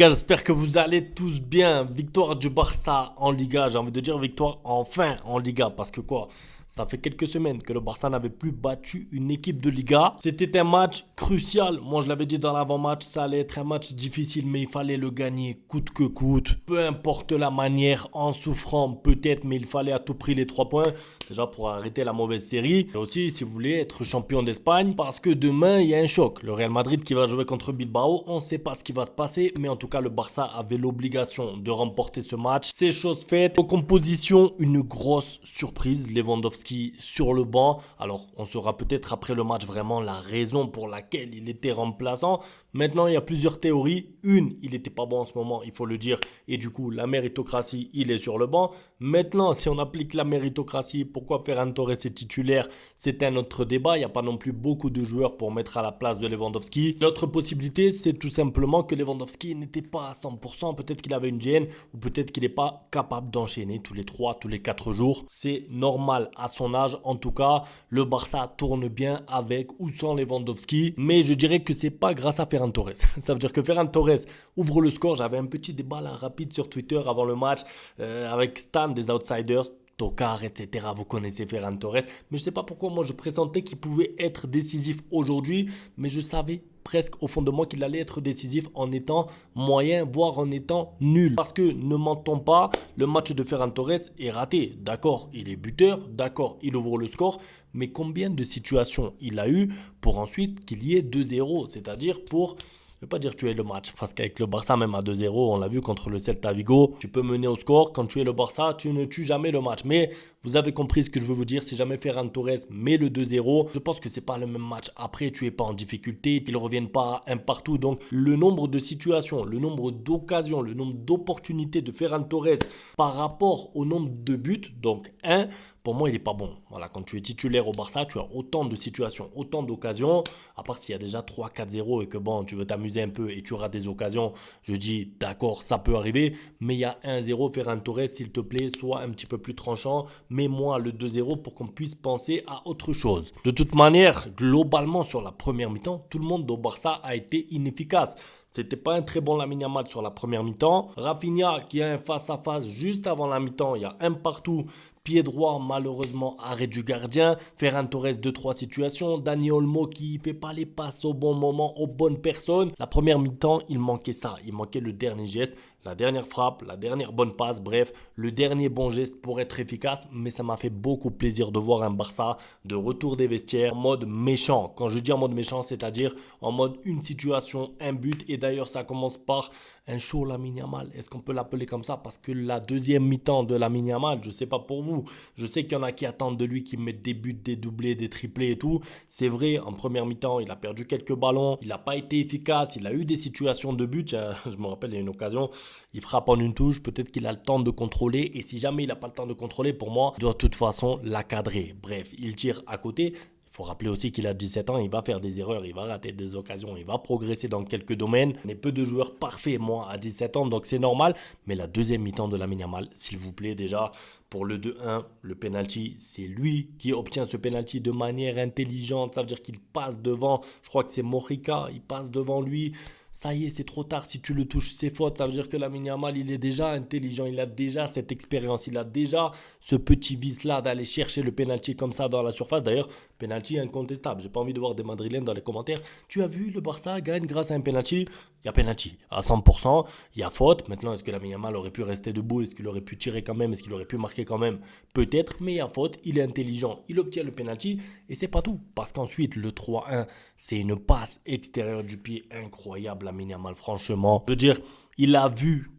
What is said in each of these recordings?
gars, j'espère que vous allez tous bien. Victoire du Barça en Liga. J'ai envie de dire victoire enfin en Liga. Parce que quoi? Ça fait quelques semaines que le Barça n'avait plus battu une équipe de Liga. C'était un match crucial. Moi, je l'avais dit dans l'avant-match, ça allait être un match difficile, mais il fallait le gagner coûte que coûte. Peu importe la manière, en souffrant peut-être, mais il fallait à tout prix les 3 points. Déjà pour arrêter la mauvaise série. Et aussi, si vous voulez, être champion d'Espagne. Parce que demain, il y a un choc. Le Real Madrid qui va jouer contre Bilbao. On ne sait pas ce qui va se passer. Mais en tout cas, le Barça avait l'obligation de remporter ce match. C'est chose faite. Aux compositions, une grosse surprise. Lewandowski sur le banc. Alors, on saura peut-être après le match vraiment la raison pour laquelle il était remplaçant. Maintenant, il y a plusieurs théories. Une, il n'était pas bon en ce moment, il faut le dire. Et du coup, la méritocratie, il est sur le banc. Maintenant, si on applique la méritocratie, pourquoi Ferran Torres est titulaire? C'est un autre débat. Il n'y a pas non plus beaucoup de joueurs pour mettre à la place de Lewandowski. L'autre possibilité, c'est tout simplement que Lewandowski n'était pas à 100%. Peut-être qu'il avait une gêne ou peut-être qu'il n'est pas capable d'enchaîner tous les 3, tous les 4 jours. C'est normal à son âge. En tout cas, le Barça tourne bien avec ou sans Lewandowski. Mais je dirais que c'est pas grâce à Ferran Torres. Ça veut dire que Ferran Torres ouvre le score. J'avais un petit débat là, rapide sur Twitter avant le match avec Stan des Outsiders. Tocard, etc. Vous connaissez Ferran Torres. Mais je ne sais pas pourquoi moi je pressentais qu'il pouvait être décisif aujourd'hui. Mais je savais presque au fond de moi qu'il allait être décisif en étant moyen, voire en étant nul. Parce que ne mentons pas, le match de Ferran Torres est raté. D'accord, il est buteur, d'accord, il ouvre le score. Mais combien de situations il a eu pour ensuite qu'il y ait 2-0, c'est-à-dire pour... Je ne vais pas dire tuer le match, parce qu'avec le Barça, même à 2-0, on l'a vu contre le Celta Vigo, tu peux mener au score. Quand tu es le Barça, tu ne tues jamais le match. Mais vous avez compris ce que je veux vous dire. Si jamais Ferran Torres met le 2-0, je pense que ce n'est pas le même match. Après, tu n'es pas en difficulté, qu'ils ne reviennent pas un partout. Donc, le nombre de situations, le nombre d'occasions, le nombre d'opportunités de Ferran Torres par rapport au nombre de buts, donc 1, pour moi, il n'est pas bon. Voilà, quand tu es titulaire au Barça, tu as autant de situations, autant d'occasions. À part s'il y a déjà 3-4-0 et que bon, tu veux t'amuser un peu et tu auras des occasions, je dis d'accord, ça peut arriver. Mais il y a 1-0, Ferran Torres, s'il te plaît, sois un petit peu plus tranchant. Mets-moi le 2-0 pour qu'on puisse penser à autre chose. De toute manière, globalement, sur la première mi-temps, tout le monde au Barça a été inefficace. C'était pas un très bon Lamine Yamal sur la première mi-temps. Rafinha qui a un face-à-face juste avant la mi-temps. Il y a un partout. Pied droit, malheureusement, arrêt du gardien. Ferran Torres, 2-3 situations. Dani Olmo qui ne fait pas les passes au bon moment, aux bonnes personnes. La première mi-temps, il manquait ça. Il manquait le dernier geste, la dernière frappe, la dernière bonne passe. Bref, le dernier bon geste pour être efficace. Mais ça m'a fait beaucoup plaisir de voir un Barça de retour des vestiaires en mode méchant. Quand je dis en mode méchant, c'est-à-dire en mode une situation, un but. Et d'ailleurs, ça commence par un show Lamine Yamal. Est-ce qu'on peut l'appeler comme ça? Parce que la deuxième mi-temps de Lamine Yamal, je ne sais pas pour vous. Je sais qu'il y en a qui attendent de lui qu'il mette des buts, des doublés, des triplés et tout. C'est vrai, en première mi-temps, il a perdu quelques ballons. Il n'a pas été efficace. Il a eu des situations de but. Je me rappelle, il y a une occasion. Il frappe en une touche. Peut-être qu'il a le temps de contrôler. Et si jamais il n'a pas le temps de contrôler, pour moi, il doit de toute façon la cadrer. Bref, il tire à côté. Il faut rappeler aussi qu'il a 17 ans, il va faire des erreurs, il va rater des occasions, il va progresser dans quelques domaines. Il y a peu de joueurs parfaits, moi, à 17 ans, donc c'est normal. Mais la deuxième mi-temps de Lamine Yamal, s'il vous plaît, déjà, pour le 2-1, le penalty, c'est lui qui obtient ce penalty de manière intelligente. Ça veut dire qu'il passe devant, je crois que c'est Morica, il passe devant lui. Ça y est, c'est trop tard. Si tu le touches, c'est faute. Ça veut dire que Lamine Yamal, il est déjà intelligent. Il a déjà cette expérience. Il a déjà ce petit vice-là d'aller chercher le penalty comme ça dans la surface. D'ailleurs, penalty incontestable. J'ai pas envie de voir des Madrilènes dans les commentaires. Tu as vu, le Barça gagne grâce à un penalty. Il y a penalty à 100%. Il y a faute. Maintenant, est-ce que Lamine Yamal aurait pu rester debout? Est-ce qu'il aurait pu tirer quand même? Est-ce qu'il aurait pu marquer quand même? Peut-être, mais il y a faute. Il est intelligent. Il obtient le penalty. Et c'est pas tout. Parce qu'ensuite, le 3-1, c'est une passe extérieure du pied incroyable. Lamine Yamal, franchement. Je veux dire, il a vu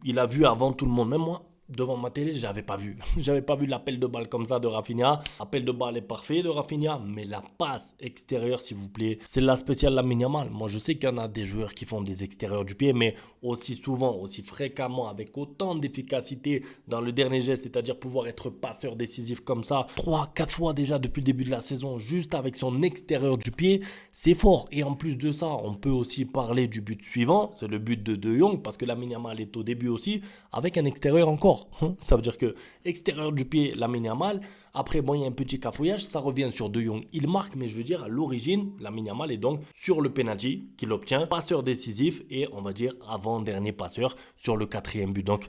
avant tout le monde. Même moi, devant ma télé, j'avais pas vu. J'avais pas vu l'appel de balle comme ça de Rafinha. L'appel de balle est parfait de Rafinha, mais la passe extérieure, s'il vous plaît, c'est la spéciale Lamine Yamal. Moi, je sais qu'il y en a des joueurs qui font des extérieurs du pied, mais aussi souvent, aussi fréquemment, avec autant d'efficacité dans le dernier geste, c'est-à-dire pouvoir être passeur décisif comme ça, 3-4 fois déjà depuis le début de la saison, juste avec son extérieur du pied, c'est fort. Et en plus de ça, on peut aussi parler du but suivant, c'est le but de De Jong, parce que Lamine Yamal est au début aussi, avec un extérieur encore. fort. Ça veut dire que extérieur du pied, Lamine Yamal. Après, bon, il y a un petit cafouillage. Ça revient sur De Jong. Il marque, mais je veux dire, à l'origine, Lamine Yamal est donc sur le penalty qu'il obtient. Passeur décisif et on va dire avant-dernier passeur sur le 4e but. Donc,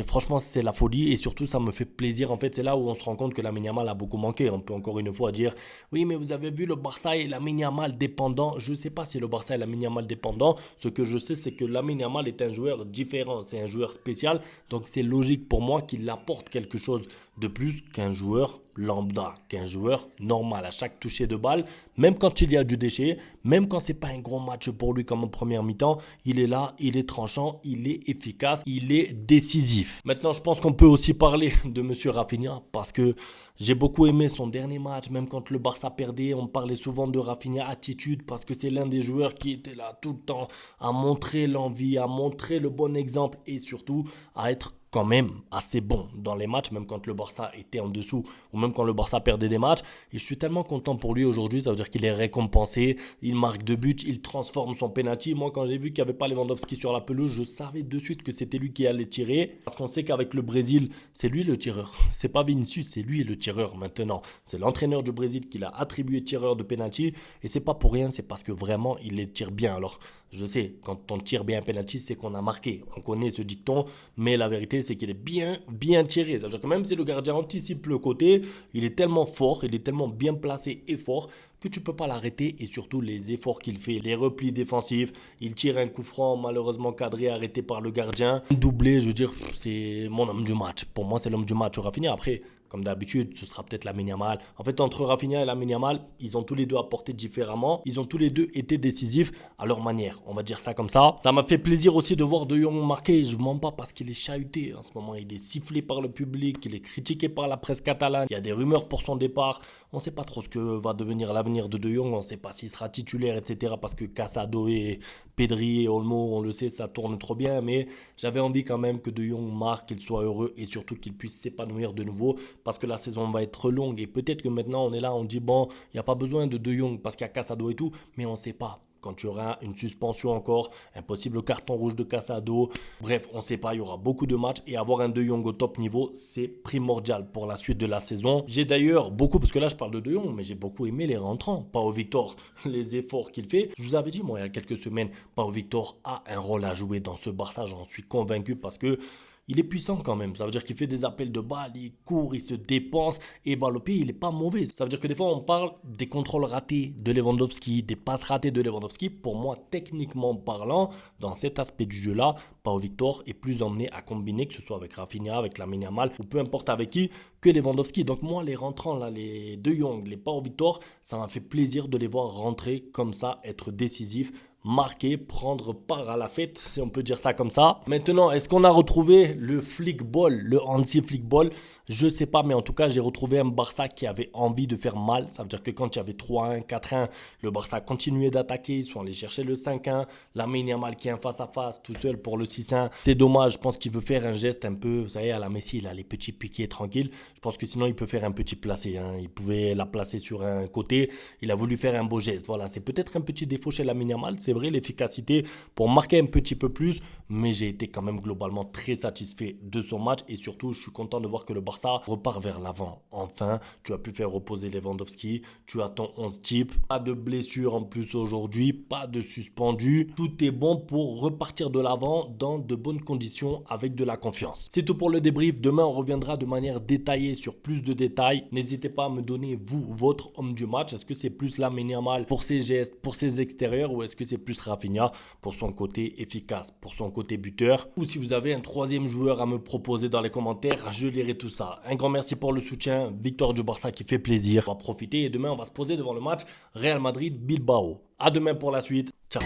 franchement, c'est la folie et surtout, ça me fait plaisir. En fait, c'est là où on se rend compte que Lamine Yamal a beaucoup manqué. On peut encore une fois dire, oui, mais vous avez vu le Barça et Lamine Yamal dépendant. Je ne sais pas si le Barça et Lamine Yamal dépendant. Ce que je sais, c'est que Lamine Yamal est un joueur différent. C'est un joueur spécial. Donc, c'est logique pour moi qu'il apporte quelque chose de plus qu'un joueur lambda, qu'un joueur normal à chaque toucher de balle, même quand il y a du déchet, même quand c'est pas un gros match pour lui comme en première mi-temps, il est là, il est tranchant, il est efficace, il est décisif. Maintenant, je pense qu'on peut aussi parler de monsieur Rafinha parce que j'ai beaucoup aimé son dernier match, même quand le Barça perdait, on parlait souvent de Rafinha attitude parce que c'est l'un des joueurs qui était là tout le temps à montrer l'envie, à montrer le bon exemple et surtout à être quand même assez bon dans les matchs, même quand le Barça était en dessous ou même quand le Barça perdait des matchs. Et je suis tellement content pour lui aujourd'hui, ça veut dire qu'il est récompensé, il marque 2 buts, il transforme son penalty. Moi, quand j'ai vu qu'il n'y avait pas Lewandowski sur la pelouse, je savais de suite que c'était lui qui allait tirer. Parce qu'on sait qu'avec le Brésil, c'est lui le tireur. C'est pas Vinicius, c'est lui le tireur maintenant. C'est l'entraîneur du Brésil qui l'a attribué tireur de penalty. Et c'est pas pour rien, c'est parce que vraiment, il les tire bien. Alors, je sais, quand on tire bien un penalty, c'est qu'on a marqué. On connaît ce dicton, mais la vérité, c'est qu'il est bien tiré. Ça veut dire que même si le gardien anticipe le côté, il est tellement fort, il est tellement bien placé et fort que tu ne peux pas l'arrêter et surtout les efforts qu'il fait, les replis défensifs, il tire un coup franc malheureusement cadré, arrêté par le gardien. Doublé, je veux dire, c'est mon homme du match. Pour moi, c'est l'homme du match. Rafinha, après, comme d'habitude, ce sera peut-être Lamine Yamal. En fait, entre Rafinha et Lamine Yamal, ils ont tous les deux apporté différemment. Ils ont tous les deux été décisifs à leur manière. On va dire ça comme ça. Ça m'a fait plaisir aussi de voir De Jong marquer. Je ne mens pas parce qu'il est chahuté. En ce moment, il est sifflé par le public. Il est critiqué par la presse catalane. Il y a des rumeurs pour son départ. On ne sait pas trop ce que va devenir l'avenir de Jong. On ne sait pas s'il sera titulaire, etc. Parce que Casado et Pedri et Olmo, on le sait, ça tourne trop bien. Mais j'avais envie quand même que De Jong marque, qu'il soit heureux et surtout qu'il puisse s'épanouir de nouveau. Parce que la saison va être longue et peut-être que maintenant on est là, on dit bon, il n'y a pas besoin de Jong parce qu'il y a Casado et tout, mais on ne sait pas. Quand il y aura une suspension encore, un possible carton rouge de Casado. Bref, on ne sait pas, il y aura beaucoup de matchs et avoir un De Jong au top niveau, c'est primordial pour la suite de la saison. J'ai d'ailleurs beaucoup, parce que là je parle de Jong, mais j'ai beaucoup aimé les rentrants. Pau Victor, les efforts qu'il fait. Je vous avais dit, moi, il y a quelques semaines, Pau Victor a un rôle à jouer dans ce Barça, j'en suis convaincu parce que il est puissant quand même. Ça veut dire qu'il fait des appels de balles, il court, il se dépense. Et balle au pied, il n'est pas mauvais. Ça veut dire que des fois, on parle des contrôles ratés de Lewandowski, des passes ratées de Lewandowski. Pour moi, techniquement parlant, dans cet aspect du jeu-là, Pau Victor est plus emmené à combiner, que ce soit avec Rafinha, avec Lamine Yamal, ou peu importe avec qui, que Lewandowski. Donc moi, les rentrants, là, les De Jong, les Pau Victor, ça m'a fait plaisir de les voir rentrer comme ça, être décisifs, marquer, prendre part à la fête, si on peut dire ça comme ça. Maintenant, est-ce qu'on a retrouvé le flickball, le anti-flickball? Je sais pas, mais en tout cas, j'ai retrouvé un Barça qui avait envie de faire mal. Ça veut dire que quand il y avait 3-1, 4-1, le Barça continuait d'attaquer. Ils sont allés chercher le 5-1. Lamine Yamal qui est en face à face, tout seul pour le 6-1. C'est dommage, je pense qu'il veut faire un geste un peu, vous savez, à la Messi, il a les petits piquets tranquilles. Je pense que sinon, il peut faire un petit placé. Il pouvait la placer sur un côté. Il a voulu faire un beau geste. Voilà, c'est peut-être un petit défaut chez Lamine Yamal. C'est vrai, l'efficacité pour marquer un petit peu plus, mais j'ai été quand même globalement très satisfait de son match et surtout je suis content de voir que le Barça repart vers l'avant. Enfin, tu as pu faire reposer Lewandowski, tu as ton 11 type, pas de blessure en plus aujourd'hui, pas de suspendu, tout est bon pour repartir de l'avant dans de bonnes conditions avec de la confiance. C'est tout pour le débrief, demain on reviendra de manière détaillée sur plus de détails. N'hésitez pas à me donner vous, votre homme du match, est-ce que c'est plus Lamine Yamal pour ses gestes, pour ses extérieurs ou est-ce que c'est plus Rafinha pour son côté efficace, pour son côté buteur. Ou si vous avez un troisième joueur à me proposer dans les commentaires, je lirai tout ça. Un grand merci pour le soutien, victoire du Barça qui fait plaisir. On va profiter et demain on va se poser devant le match Real Madrid-Bilbao. À demain pour la suite. Ciao.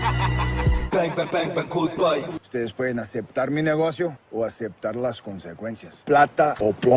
Bang, bang, bang, bang, goodbye. Ustedes pueden aceptar mi negocio o aceptar las consecuencias. Plata o plomo.